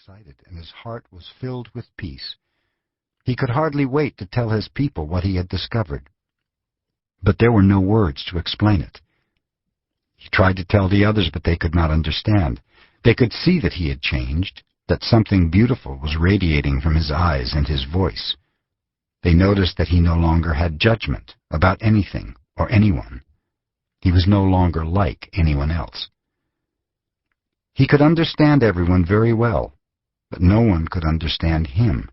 excited, and his heart was filled with peace. He could hardly wait to tell his people what he had discovered. But there were no words to explain it. He tried to tell the others, but they could not understand. They could see that he had changed, that something beautiful was radiating from his eyes and his voice. They noticed that he no longer had judgment about anything or anyone. He was no longer like anyone else. He could understand everyone very well, but no one could understand him.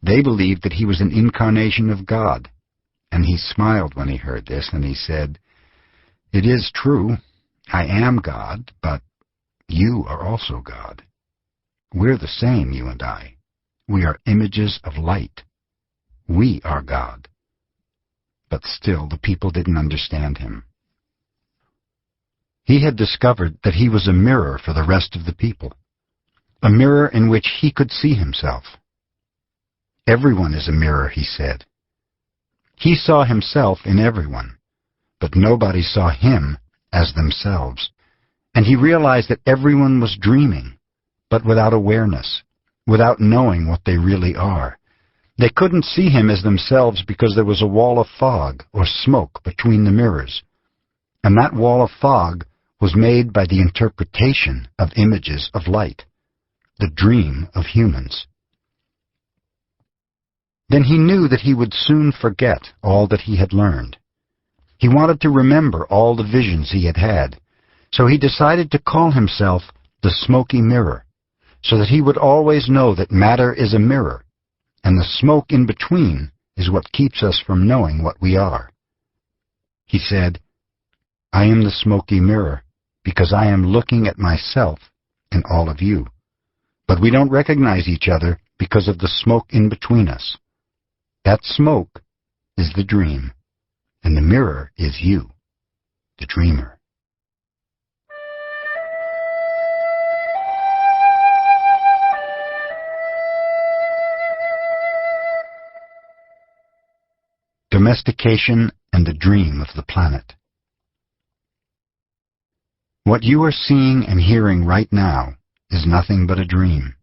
They believed that he was an incarnation of God, and he smiled when he heard this, and he said, "It is true, I am God, but you are also God. We're the same, you and I. We are images of light. We are God." But still, the people didn't understand him. He had discovered that he was a mirror for the rest of the people, a mirror in which he could see himself. Everyone is a mirror, he said. He saw himself in everyone, but nobody saw him as themselves. And he realized that everyone was dreaming, but without awareness, without knowing what they really are. They couldn't see him as themselves because there was a wall of fog or smoke between the mirrors. And that wall of fog was made by the interpretation of images of light, the dream of humans. Then he knew that he would soon forget all that he had learned. He wanted to remember all the visions he had had, so he decided to call himself the Smoky Mirror, so that he would always know that matter is a mirror, and the smoke in between is what keeps us from knowing what we are. He said, "I am the smoky mirror, because I am looking at myself and all of you. But we don't recognize each other because of the smoke in between us. That smoke is the dream, and the mirror is you, the dreamer." Domestication and the dream of the planet. What you are seeing and hearing right now is nothing but a dream.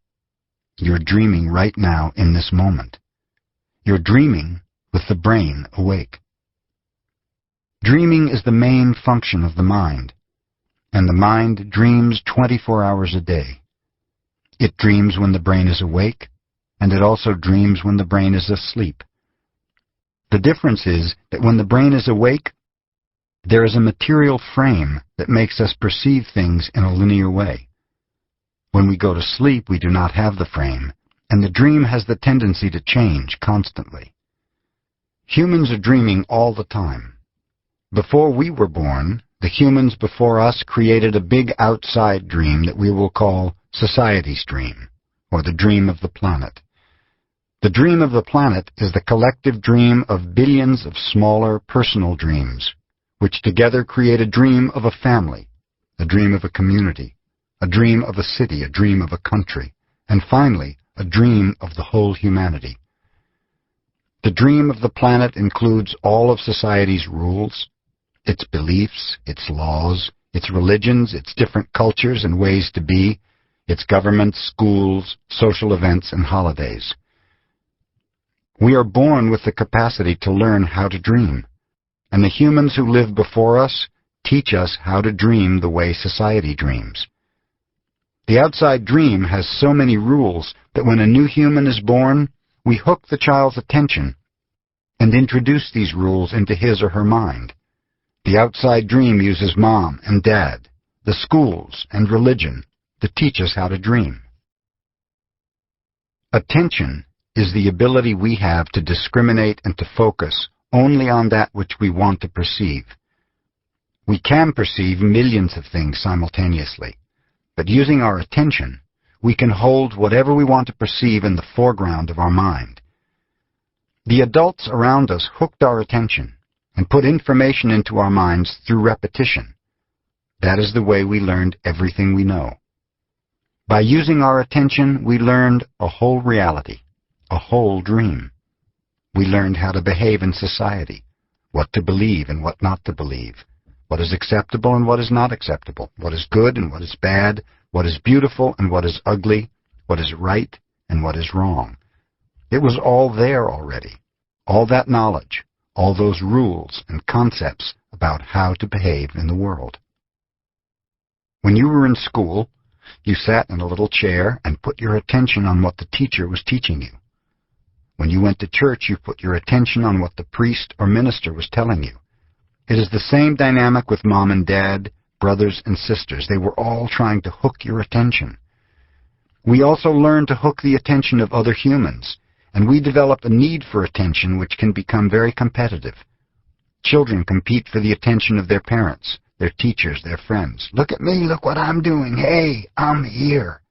You're dreaming right now in this moment. You're dreaming with the brain awake. Dreaming is the main function of the mind, and the mind dreams 24 hours a day. It dreams when the brain is awake, and it also dreams when the brain is asleep. The difference is that when the brain is awake, there is a material frame that makes us perceive things in a linear way. When we go to sleep, we do not have the frame, and the dream has the tendency to change constantly. Humans are dreaming all the time. Before we were born, the humans before us created a big outside dream that we will call society's dream, or the dream of the planet. The dream of the planet is the collective dream of billions of smaller personal dreams, which together create a dream of a family, a dream of a community, a dream of a city, a dream of a country, and finally, a dream of the whole humanity. The dream of the planet includes all of society's rules, its beliefs, its laws, its religions, its different cultures and ways to be, its governments, schools, social events, and holidays. We are born with the capacity to learn how to dream, and the humans who live before us teach us how to dream the way society dreams. The outside dream has so many rules that when a new human is born, we hook the child's attention and introduce these rules into his or her mind. The outside dream uses mom and dad, the schools, and religion to teach us how to dream. Attention is the ability we have to discriminate and to focus only on that which we want to perceive. We can perceive millions of things simultaneously, but using our attention, we can hold whatever we want to perceive in the foreground of our mind. The adults around us hooked our attention and put information into our minds through repetition. That is the way we learned everything we know. By using our attention, we learned a whole reality, a whole dream. We learned how to behave in society, what to believe and what not to believe, what is acceptable and what is not acceptable, what is good and what is bad, what is beautiful and what is ugly, what is right and what is wrong. It was all there already. All that knowledge, all those rules and concepts about how to behave in the world. When you were in school, you sat in a little chair and put your attention on what the teacher was teaching you. When you went to church, you put your attention on what the priest or minister was telling you. It is the same dynamic with mom and dad, brothers and sisters. They were all trying to hook your attention. We also learn to hook the attention of other humans, and we develop a need for attention which can become very competitive. Children compete for the attention of their parents, their teachers, their friends. Look at me, look what I'm doing. Hey, I'm here.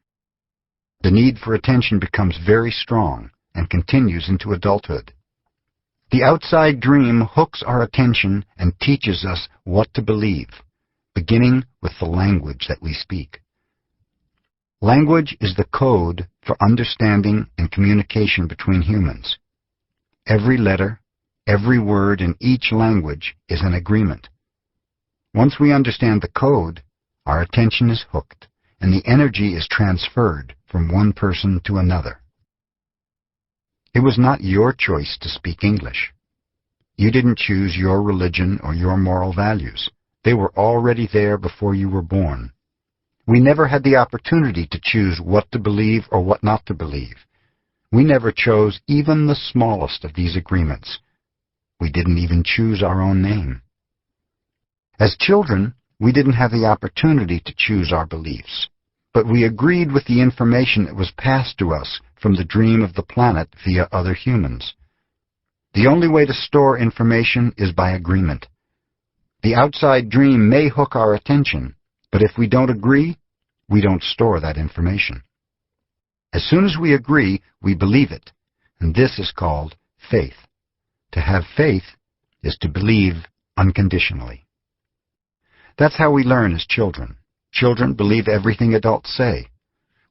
The need for attention becomes very strong and continues into adulthood. The outside dream hooks our attention and teaches us what to believe, beginning with the language that we speak. Language is the code for understanding and communication between humans. Every letter, every word in each language is an agreement. Once we understand the code, our attention is hooked, and the energy is transferred from one person to another. It was not your choice to speak English. You didn't choose your religion or your moral values. They were already there before you were born. We never had the opportunity to choose what to believe or what not to believe. We never chose even the smallest of these agreements. We didn't even choose our own name. As children, we didn't have the opportunity to choose our beliefs, but we agreed with the information that was passed to us from the dream of the planet via other humans. The only way to store information is by agreement. The outside dream may hook our attention, but if we don't agree, we don't store that information. As soon as we agree, we believe it, and this is called faith. To have faith is to believe unconditionally. That's how we learn as children. Children believe everything adults say.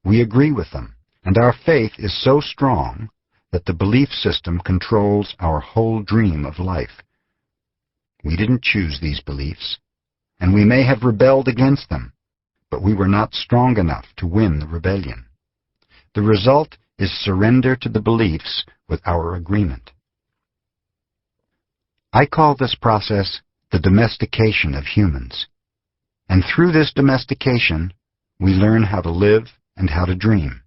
We agree with them, and our faith is so strong that the belief system controls our whole dream of life. We didn't choose these beliefs, and we may have rebelled against them, but we were not strong enough to win the rebellion. The result is surrender to the beliefs with our agreement. I call this process the domestication of humans. And through this domestication, we learn how to live and how to dream.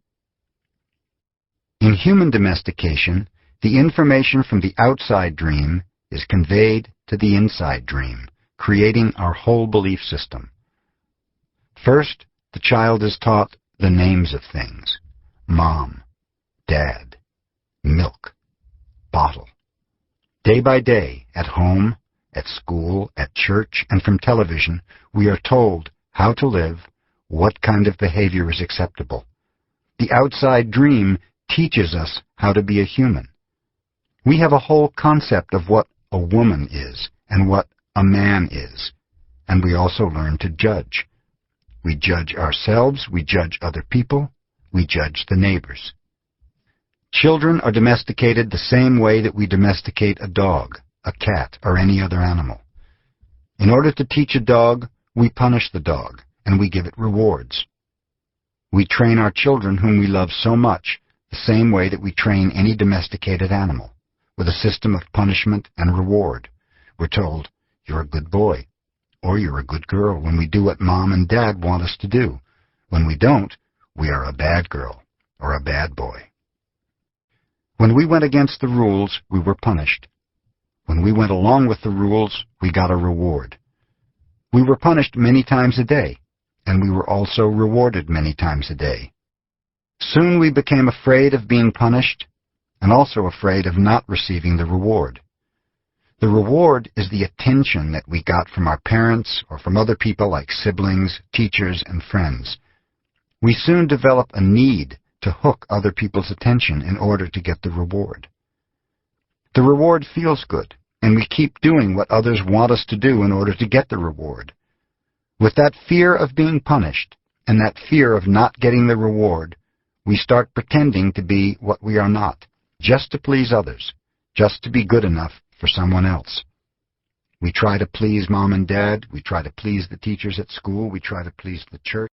In human domestication, the information from the outside dream is conveyed to the inside dream, creating our whole belief system. First, the child is taught the names of things: mom, dad, milk, bottle. Day by day, at home, at school, at church, and from television, we are told how to live, what kind of behavior is acceptable. The outside dream teaches us how to be a human. We have a whole concept of what a woman is and what a man is, and we also learn to judge. We judge ourselves, we judge other people, we judge the neighbors. Children are domesticated the same way that we domesticate a dog, a cat, or any other animal. In order to teach a dog, we punish the dog, and we give it rewards. We train our children whom we love so much the same way that we train any domesticated animal, with a system of punishment and reward. We're told, you're a good boy, or you're a good girl when we do what mom and dad want us to do. When we don't, we are a bad girl or a bad boy. When we went against the rules, we were punished. When we went along with the rules, we got a reward. We were punished many times a day, and we were also rewarded many times a day. Soon we became afraid of being punished, and also afraid of not receiving the reward. The reward is the attention that we got from our parents or from other people like siblings, teachers, and friends. We soon develop a need to hook other people's attention in order to get the reward. The reward feels good, and we keep doing what others want us to do in order to get the reward. With that fear of being punished and that fear of not getting the reward, we start pretending to be what we are not, just to please others, just to be good enough for someone else. We try to please mom and dad, we try to please the teachers at school, we try to please the church.